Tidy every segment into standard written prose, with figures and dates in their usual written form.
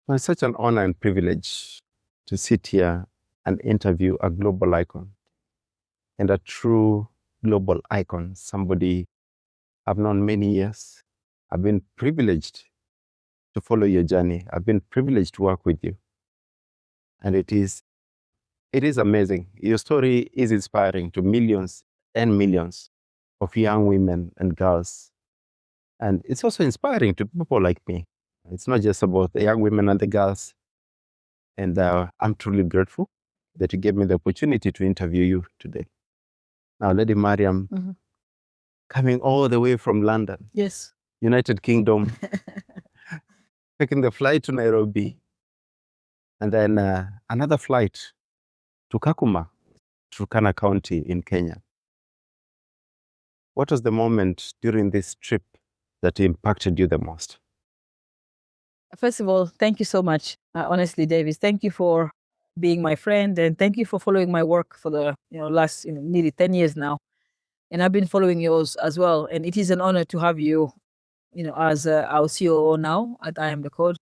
Well, it's such an honor and privilege to sit here and interview a global icon, and a true global icon, somebody I've known many years. I've been privileged to follow your journey. I've been privileged to work with you. And it is amazing. Your story is inspiring to millions and millions of young women and girls. And it's also inspiring to people like me. It's not just about the young women and the girls. And I'm truly grateful that you gave me the opportunity to interview you today. Now, Lady Mariam, coming all the way from London, Yes. United Kingdom, taking the flight to Nairobi, and then another flight to Kakuma, Turkana County in Kenya. What was the moment during this trip that impacted you the most? First of all, thank you so much. Honestly, Davis, thank you for being my friend, and thank you for following my work for the last nearly 10 years now. And I've been following yours as well. And it is an honor to have you, as our COO now at iamtheCODE.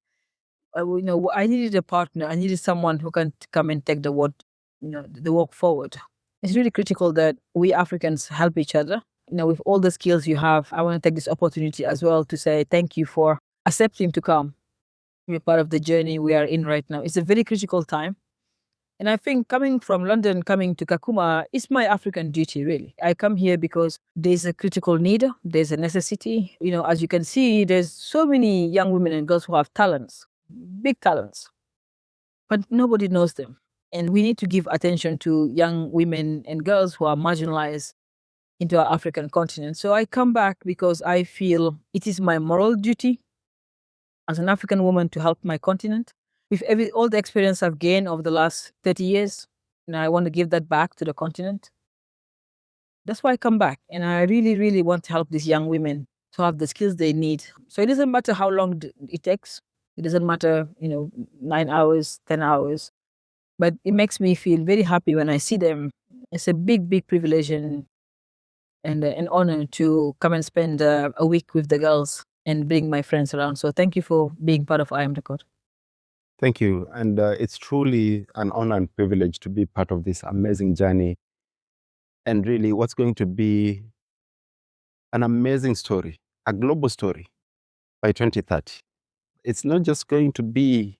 I needed a partner. I needed someone who can come and take the work forward. It's really critical that we Africans help each other. With all the skills you have, I want to take this opportunity as well to say thank you for accepting to come. Be a part of the journey we are in right now. It's a very critical time. And I think coming from London, coming to Kakuma is my African duty, really. I come here because there's a critical need, there's a necessity. As you can see, there's so many young women and girls who have talents, big talents, but nobody knows them. And we need to give attention to young women and girls who are marginalized into our African continent. So I come back because I feel it is my moral duty as an African woman to help my continent. With all the experience I've gained over the last 30 years, I want to give that back to the continent. That's why I come back. And I really, really want to help these young women to have the skills they need. So it doesn't matter how long it takes. It doesn't matter, 9 hours, 10 hours. But it makes me feel very happy when I see them. It's a big, big privilege and an honor to come and spend a week with the girls and bring my friends around. So thank you for being part of iamtheCODE. Thank you. And it's truly an honor and privilege to be part of this amazing journey. And really, what's going to be an amazing story, a global story by 2030. It's not just going to be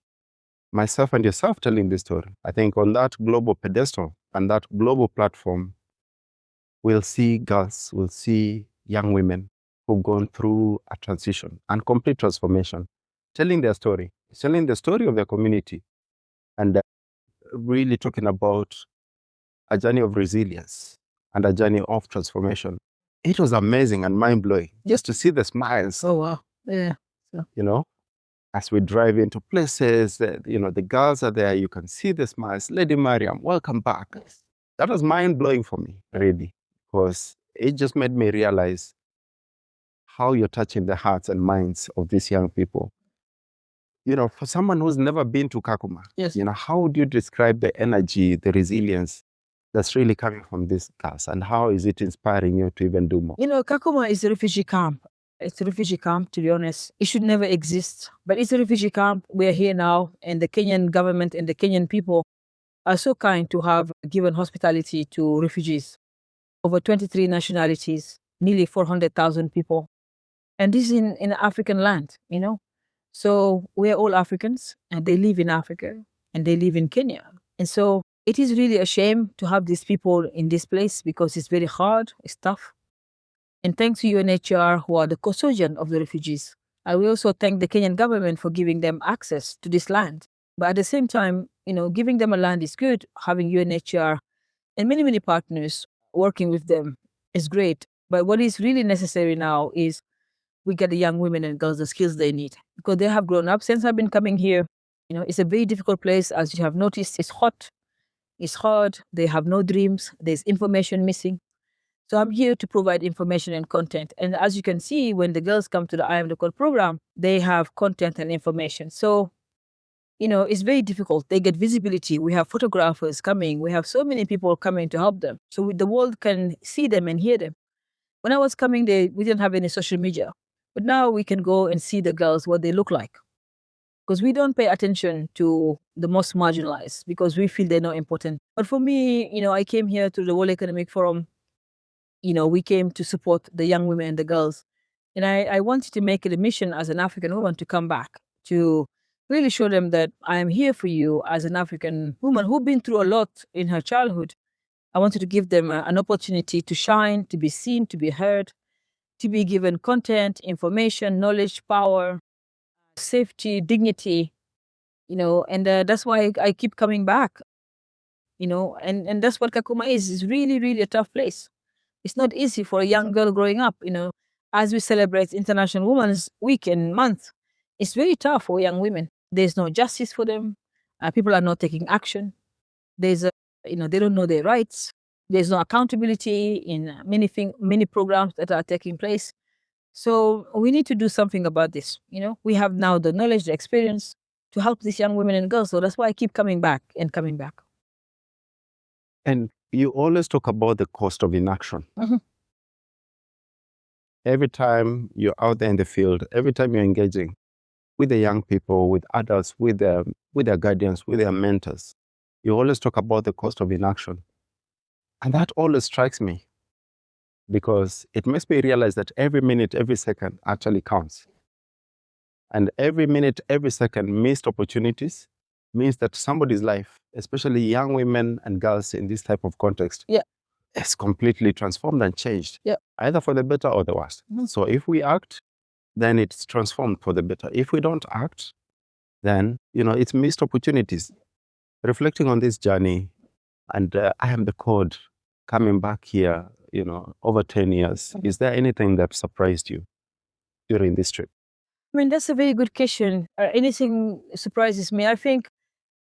myself and yourself telling this story. I think on that global pedestal and that global platform, we'll see girls, we'll see young women who've gone through a transition and complete transformation, telling their story, telling the story of their community, and really talking about a journey of resilience and a journey of transformation. It was amazing and mind-blowing just to see the smiles. Oh, wow. Yeah. So. As we drive into places, the girls are there, you can see the smiles. Lady Mariam, welcome back. Yes. That was mind-blowing for me, really, because it just made me realize how you're touching the hearts and minds of these young people. For someone who's never been to Kakuma, Yes. How would you describe the energy, the resilience that's really coming from these girls, and how is it inspiring you to even do more? Kakuma is a refugee camp. It's a refugee camp, to be honest. It should never exist, but it's a refugee camp. We're here now, and the Kenyan government and the Kenyan people are so kind to have given hospitality to refugees. Over 23 nationalities, nearly 400,000 people. And this is in African land, So we're all Africans, and they live in Africa, and they live in Kenya. And so it is really a shame to have these people in this place because it's very hard, it's tough. And thanks to UNHCR, who are the custodian of the refugees. I will also thank the Kenyan government for giving them access to this land. But at the same time, giving them a land is good. Having UNHCR and many, many partners working with them is great. But what is really necessary now is we get the young women and girls the skills they need because they have grown up since I've been coming here. It's a very difficult place. As you have noticed, it's hot, it's hard. They have no dreams. There's information missing. So I'm here to provide information and content. And as you can see, when the girls come to the iamtheCODE program, they have content and information. So, it's very difficult. They get visibility. We have photographers coming. We have so many people coming to help them. So the world can see them and hear them. When I was coming, we didn't have any social media. But now we can go and see the girls, what they look like. because we don't pay attention to the most marginalized because we feel they're not important. But for me, I came here to the World Economic Forum. We came to support the young women and the girls. And I wanted to make it a mission as an African woman to come back to really show them that I am here for you as an African woman who's been through a lot in her childhood. I wanted to give them an opportunity to shine, to be seen, to be heard, to be given content, information, knowledge, power, safety, dignity, and that's why I keep coming back, and that's what Kakuma is. It's really, really a tough place. It's not easy for a young girl growing up, as we celebrate International Women's Week and month. It's very tough for young women. There's no justice for them. People are not taking action. There's they don't know their rights. There's no accountability in many programs that are taking place. So we need to do something about this. We have now the knowledge, the experience to help these young women and girls. So that's why I keep coming back and coming back. And you always talk about the cost of inaction. Mm-hmm. Every time you're out there in the field, every time you're engaging with the young people, with adults, with their guardians, with their mentors, you always talk about the cost of inaction. And that always strikes me because it makes me realize that every minute, every second actually counts. And every minute, every second missed opportunities means that somebody's life, especially young women and girls in this type of context, is completely transformed and changed, either for the better or the worse. Mm-hmm. So if we act, then it's transformed for the better. If we don't act, then, it's missed opportunities. Reflecting on this journey, and iamtheCODE, coming back here, over 10 years, is there anything that surprised you during this trip? I mean, that's a very good question. Anything surprises me? I think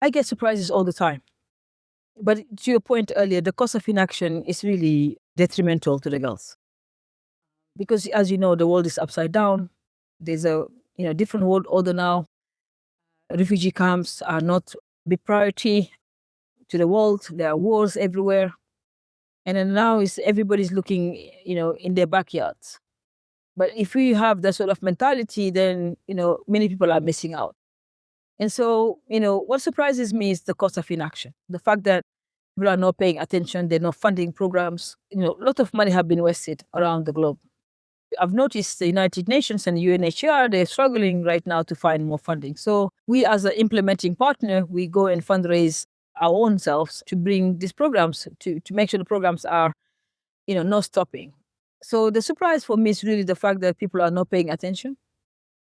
I get surprises all the time. But to your point earlier, the cost of inaction is really detrimental to the girls. Because as you know, the world is upside down. There's a different world order now. Refugee camps are not a big priority to the world. There are wars everywhere. And then now everybody's looking, in their backyards. But if we have that sort of mentality, then, many people are missing out. And so, what surprises me is the cost of inaction. The fact that people are not paying attention, they're not funding programs. A lot of money have been wasted around the globe. I've noticed the United Nations and UNHCR, they're struggling right now to find more funding. So we as an implementing partner, we go and fundraise our own selves to bring these programs, to make sure the programs are, not stopping. So the surprise for me is really the fact that people are not paying attention.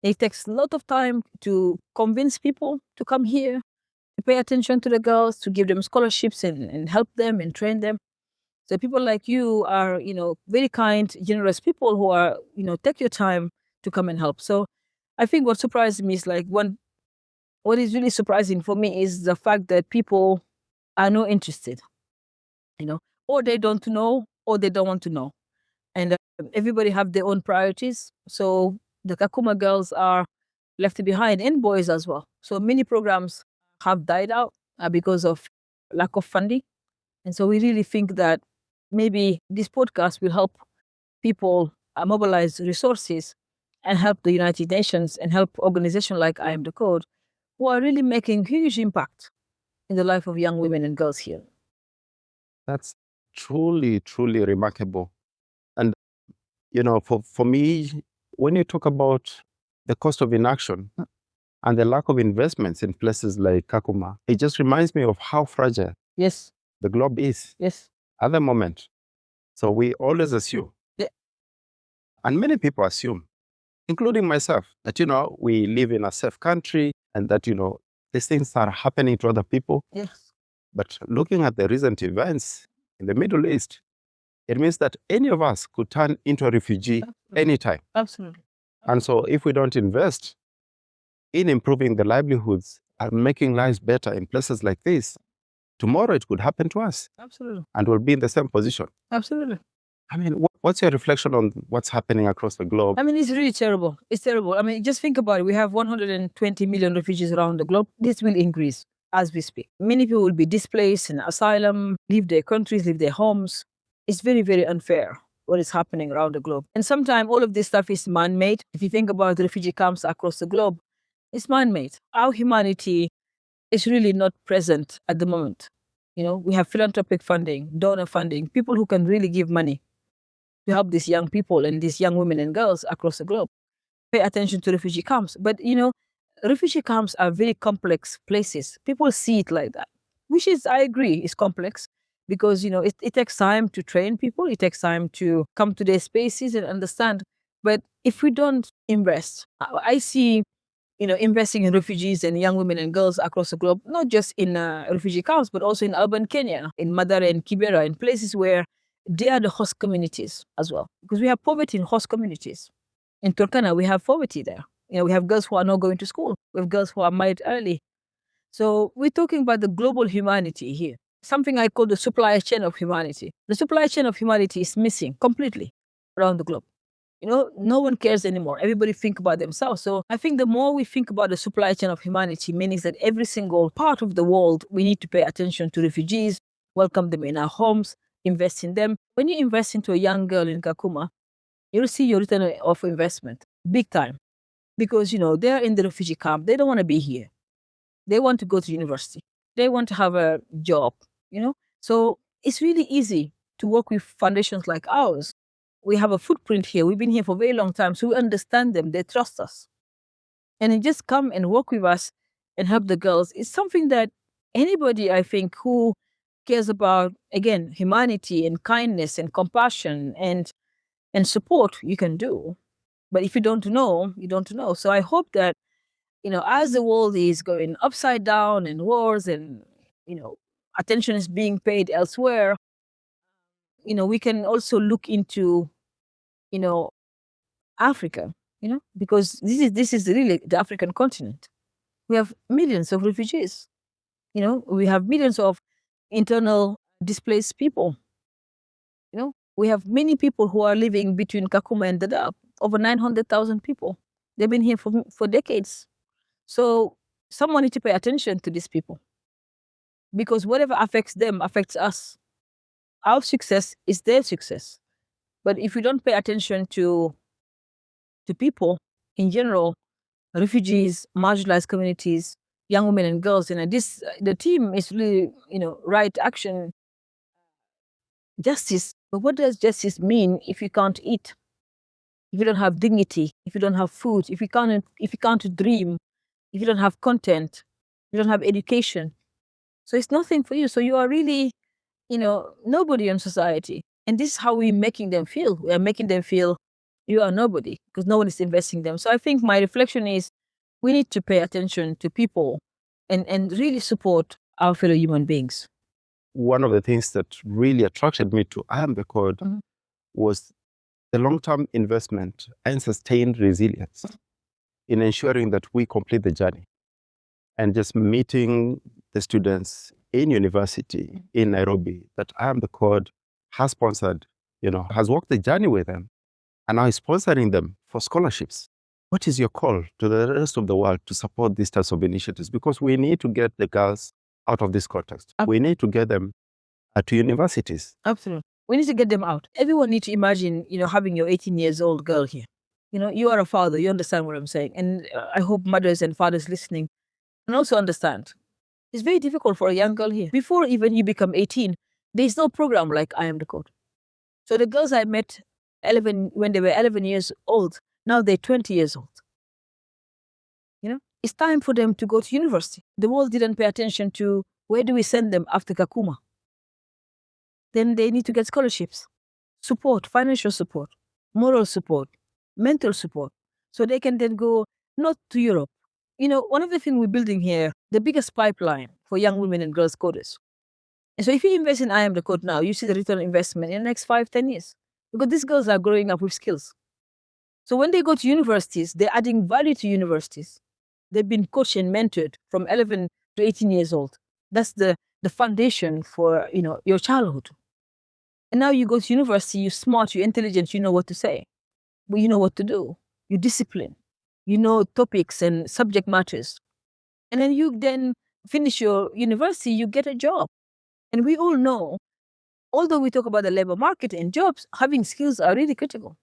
It takes a lot of time to convince people to come here, to pay attention to the girls, to give them scholarships and help them and train them. So people like you are, very kind, generous people who are, take your time to come and help. So I think what surprised me is what is really surprising for me is the fact that people are not interested, or they don't know, or they don't want to know. And everybody have their own priorities. So the Kakuma girls are left behind, and boys as well. So many programs have died out because of lack of funding. And so we really think that maybe this podcast will help people mobilize resources and help the United Nations and help organizations like iamtheCODE, who are really making huge impact in the life of young women and girls here. That's truly, truly remarkable. And, for me, when you talk about the cost of inaction and the lack of investments in places like Kakuma, it just reminds me of how fragile the globe is at the moment. So we always assume, and many people assume, including myself, that, we live in a safe country and that, these things are happening to other people. But looking at the recent events in the Middle East, it means that any of us could turn into a refugee anytime. Absolutely. And so if we don't invest in improving the livelihoods and making lives better in places like this, tomorrow it could happen to us. Absolutely. And we'll be in the same position. Absolutely. I mean, what's your reflection on what's happening across the globe? I mean, it's really terrible. It's terrible. I mean, just think about it. We have 120 million refugees around the globe. This will increase as we speak. Many people will be displaced in asylum, leave their countries, leave their homes. It's very, very unfair what is happening around the globe. And sometimes all of this stuff is man-made. If you think about the refugee camps across the globe, It's man-made. Our humanity is really not present at the moment. We have philanthropic funding, donor funding, people who can really give money to help these young people and these young women and girls across the globe. Pay attention to refugee camps. But, refugee camps are very complex places. People see it like that, which is, I agree, is complex because, it takes time to train people. It takes time to come to their spaces and understand. But if we don't invest, I see, investing in refugees and young women and girls across the globe, not just in refugee camps, but also in urban Kenya, in Madara and Kibera, in places where they are the host communities as well. Because we have poverty in host communities. In Turkana, we have poverty there. We have girls who are not going to school. We have girls who are married early. So we're talking about the global humanity here, something I call the supply chain of humanity. The supply chain of humanity is missing completely around the globe. No one cares anymore. Everybody think about themselves. So I think the more we think about the supply chain of humanity, means that every single part of the world, we need to pay attention to refugees, welcome them in our homes, invest in them. When you invest into a young girl in Kakuma, you'll see your return of investment, big time. Because, they're in the refugee camp. They don't want to be here. They want to go to university. They want to have a job, So it's really easy to work with foundations like ours. We have a footprint here. We've been here for a very long time. So we understand them. They trust us. And then just come and work with us and help the girls. It's something that anybody, I think, who cares about, again, humanity and kindness and compassion and support, you can do. But if you don't know, you don't know. So I hope that, as the world is going upside down and wars and, attention is being paid elsewhere, we can also look into, Africa, because this is really the African continent. We have millions of refugees. We have millions of internal displaced people. We have many people who are living between Kakuma and Dadaab, over 900,000 people. They've been here for decades. So someone needs to pay attention to these people because whatever affects them affects us. Our success is their success. But if we don't pay attention to people in general, refugees, marginalized communities, young women and girls, the team is really, right action, justice. But what does justice mean if you can't eat? If you don't have dignity, if you don't have food, if you can't dream, if you don't have content, if you don't have education. So it's nothing for you. So you are really, nobody in society. And this is how we're making them feel. We are making them feel you are nobody because no one is investing in them. So I think my reflection is we need to pay attention to people and really support our fellow human beings. One of the things that really attracted me to iamtheCODE was the long-term investment and sustained resilience in ensuring that we complete the journey. And just meeting the students in university in Nairobi that iamtheCODE has sponsored, has walked the journey with them and now is sponsoring them for scholarships. What is your call to the rest of the world to support these types of initiatives? Because we need to get the girls out of this context. We need to get them to universities. Absolutely. We need to get them out. Everyone needs to imagine, having your 18 years old girl here. You are a father. You understand what I'm saying. And I hope mothers and fathers listening can also understand. It's very difficult for a young girl here. Before even you become 18, there's no program like iamtheCODE. So the girls I met when they were 11 years old, now they're 20 years old. It's time for them to go to university. The world didn't pay attention to where do we send them after Kakuma. Then they need to get scholarships, support, financial support, moral support, mental support, so they can then go not to Europe. One of the things we're building here, the biggest pipeline for young women and girls coders. And so if you invest in iamtheCODE now, you see the return on investment in the next 5-10 years. Because these girls are growing up with skills. So when they go to universities, they're adding value to universities. They've been coached and mentored from 11 to 18 years old. That's the foundation for, your childhood. And now you go to university, you're smart, you're intelligent, you know what to say. But you know what to do. You're disciplined. You know topics and subject matters. And then you then finish your university, you get a job. And we all know, although we talk about the labor market and jobs, having skills are really critical.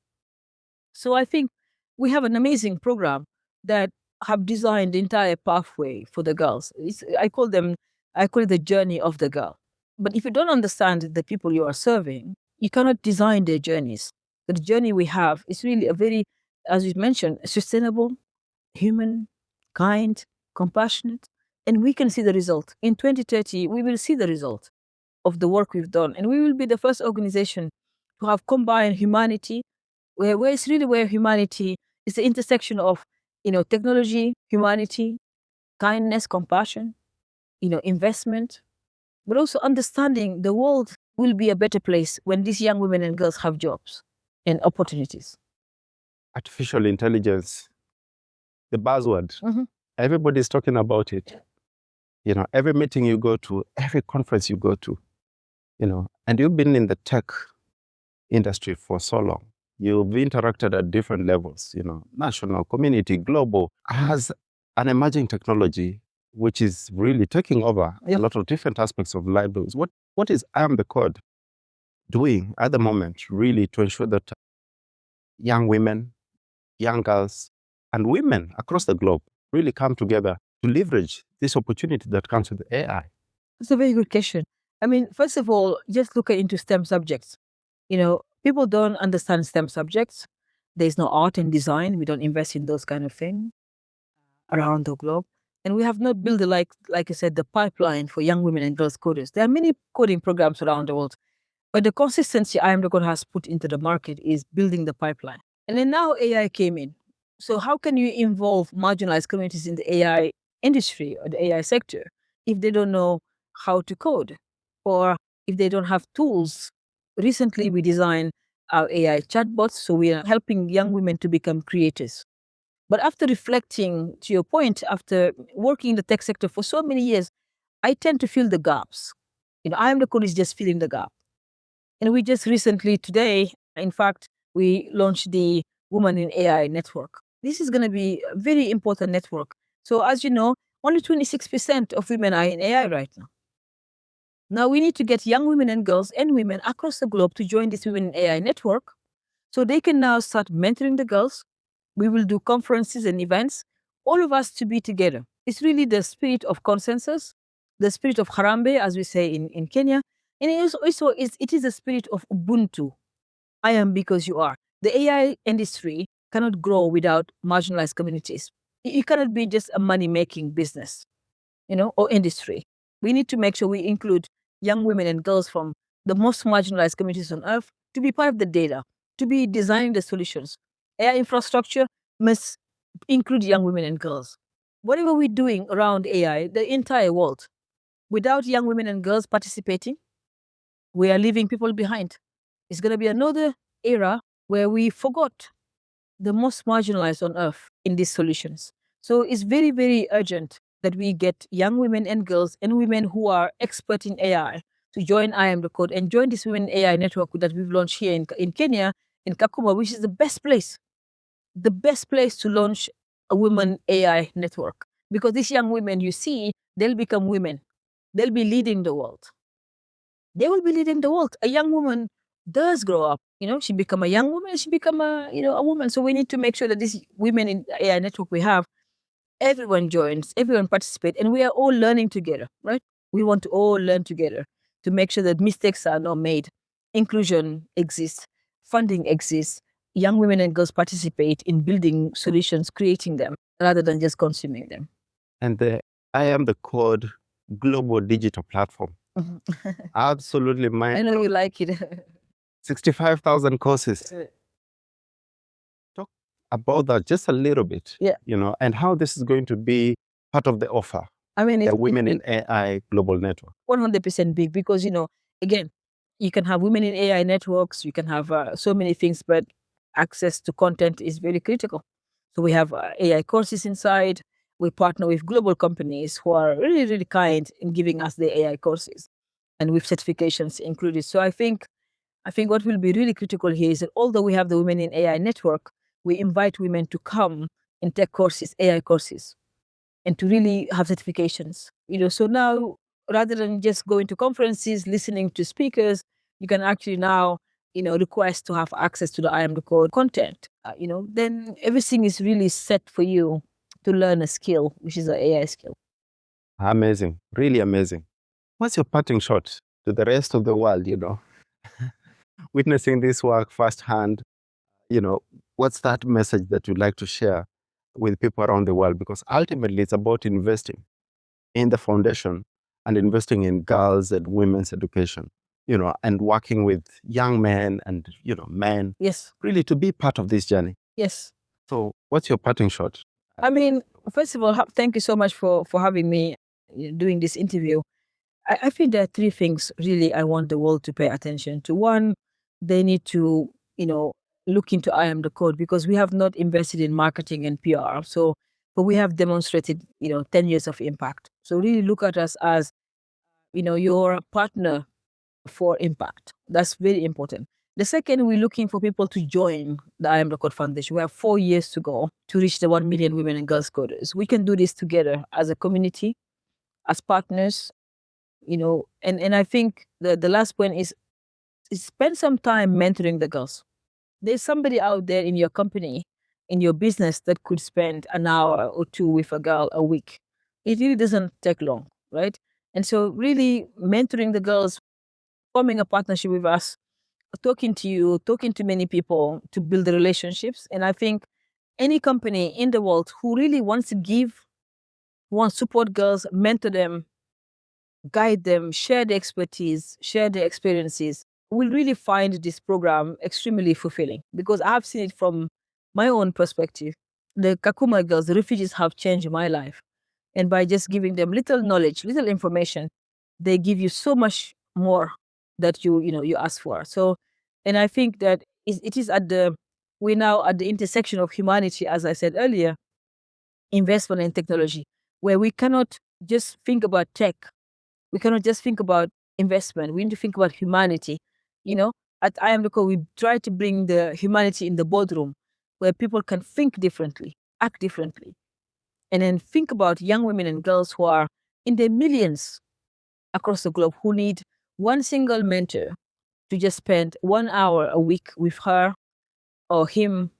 So I think we have an amazing program that have designed the entire pathway for the girls. I call it the journey of the girl. But if you don't understand the people you are serving, you cannot design their journeys. The journey we have is really a very, as you mentioned, sustainable, human, kind, compassionate, and we can see the result. In 2030, we will see the result of the work we've done, and we will be the first organization to have combined humanity, where it's really where humanity is the intersection of, technology, humanity, kindness, compassion, investment, but also understanding the world will be a better place when these young women and girls have jobs and opportunities. Artificial intelligence, the buzzword. Everybody's talking about it. Every meeting you go to, every conference you go to, and you've been in the tech industry for so long. You've interacted at different levels, national, community, global, as an emerging technology, which is really taking over a lot of different aspects of livelihoods. What is iamtheCODE doing at the moment, really, to ensure that young women, young girls, and women across the globe really come together to leverage this opportunity that comes with AI? That's a very good question. I mean, first of all, just look into STEM subjects. People don't understand STEM subjects. There's no art and design. We don't invest in those kind of things around the globe. And we have not built, like I said, the pipeline for young women and girls coders. There are many coding programs around the world, but the consistency iamtheCODE has put into the market is building the pipeline. And then now AI came in. So how can you involve marginalized communities in the AI industry or the AI sector if they don't know how to code or if they don't have tools? Recently, we designed our AI chatbots, so we are helping young women to become creators. But after reflecting, to your point, after working in the tech sector for so many years, I tend to fill the gaps. iamtheCODE is just filling the gap. And we just recently, today, in fact, we launched the Women in AI network. This is going to be a very important network. So as you know, only 26% of women are in AI right now. Now we need to get young women and girls and women across the globe to join this Women in AI network so they can now start mentoring the girls. We will do conferences and events, all of us to be together. It's really the spirit of consensus, the spirit of Harambe, as we say in Kenya. And it is the spirit of Ubuntu. I am because you are. The AI industry cannot grow without marginalized communities. It cannot be just a money-making business, or industry. We need to make sure we include young women and girls from the most marginalized communities on earth to be part of the data, to be designing the solutions. AI infrastructure must include young women and girls. Whatever we're doing around AI, the entire world, without young women and girls participating, we are leaving people behind. It's going to be another era where we forgot the most marginalized on earth in these solutions. So it's very, very urgent that we get young women and girls and women who are expert in AI to join iamtheCODE and join this Women AI network that we've launched here in Kenya, in Kakuma, which is the best place to launch a Women AI network. Because these young women you see, they'll become women. They'll be leading the world. They will be leading the world. A young woman does grow up. She become a young woman, she become a woman. So we need to make sure that this Women in AI network we have, everyone joins, everyone participates, and we are all learning together, right? We want to all learn together to make sure that mistakes are not made. Inclusion exists, funding exists, young women and girls participate in building solutions, creating them, rather than just consuming them. And iamtheCODE global digital platform. Absolutely, I know you like it. 65,000 courses. Talk about that just a little bit, and how this is going to be part of the offer. I mean, the Women in AI global network. 100% big because, again, you can have women in AI networks, you can have so many things, but access to content is very critical. So we have AI courses inside. We partner with global companies who are really, really kind in giving us the AI courses and with certifications included. So I think what will be really critical here is that although we have the Women in AI network, we invite women to come and take courses, AI courses, and to really have certifications. So now, rather than just going to conferences, listening to speakers, you can actually now, request to have access to the iamtheCODE content. Then everything is really set for you to learn a skill, which is an AI skill. Amazing, really amazing. What's your parting shot to the rest of the world, witnessing this work firsthand? What's that message that you'd like to share with people around the world? Because ultimately it's about investing in the foundation and investing in girls and women's education, and working with young men and, men, Yes. really to be part of this journey. Yes. So what's your parting shot? I mean, first of all, thank you so much for having me doing this interview. I think there are three things really I want the world to pay attention to. One, they need to, look into iamtheCODE, because we have not invested in marketing and PR. But we have demonstrated, 10 years of impact. So really look at us as, you're a partner for impact. That's very important. The second, we're looking for people to join the iamtheCODE Foundation. We have 4 years to go to reach the 1 million women and girls coders. We can do this together as a community, as partners, and I think the last point is spend some time mentoring the girls. There's somebody out there in your company, in your business, that could spend an hour or two with a girl a week. It really doesn't take long, right? And so really mentoring the girls, forming a partnership with us, talking to you, talking to many people to build the relationships. And I think any company in the world who really wants to support girls, mentor them, guide them, share the expertise, share the experiences, will really find this program extremely fulfilling, because I've seen it from my own perspective. The Kakuma girls, the refugees, have changed my life. And by just giving them little knowledge, little information, they give you so much more that you ask for. So, and I think that it is we're now at the intersection of humanity, as I said earlier, investment in technology, where we cannot just think about tech. We cannot just think about investment. We need to think about humanity. At iamtheCODE, we try to bring the humanity in the boardroom, where people can think differently, act differently, and then think about young women and girls who are in their millions across the globe, who need one single mentor to just spend 1 hour a week with her or him,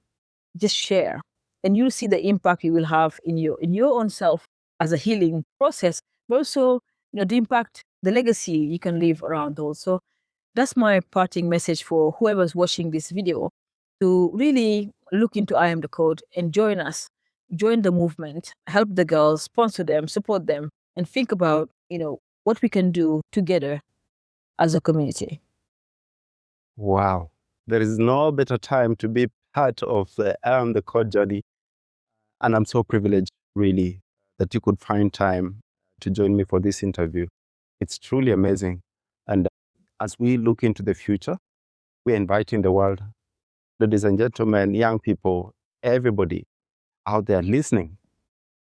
just share. And you'll see the impact you will have in your own self as a healing process, but also, the impact, the legacy you can leave around those. So that's my parting message for whoever's watching this video, to really look into iamtheCODE and join us, join the movement, help the girls, sponsor them, support them, and think about, what we can do together as a community. Wow. There is no better time to be part of the code journey. And I'm so privileged, really, that you could find time to join me for this interview. It's truly amazing. And as we look into the future, we're inviting the world, ladies and gentlemen, young people, everybody out there listening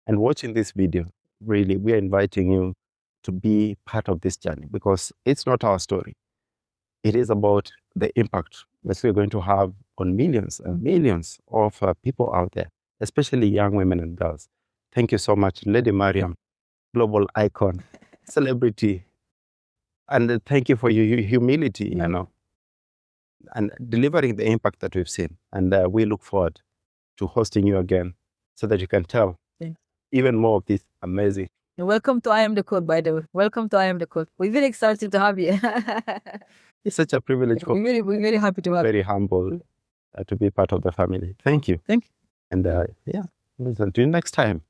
and watching this video. Really, we're inviting you to be part of this journey, because it's not our story. It is about the impact that we're going to have on millions and millions of people out there, especially young women and girls. Thank you so much, Lady Mariéme, global icon, celebrity. And thank you for your humility, and delivering the impact that we've seen. And we look forward to hosting you again, so that you can tell even more of this amazing. Welcome to iamtheCODE, by the way. Welcome to iamtheCODE. We're very excited to have you. It's such a privilege. We're very happy to have you. Very humble to be part of the family. Thank you. Thank you. And listen to you next time.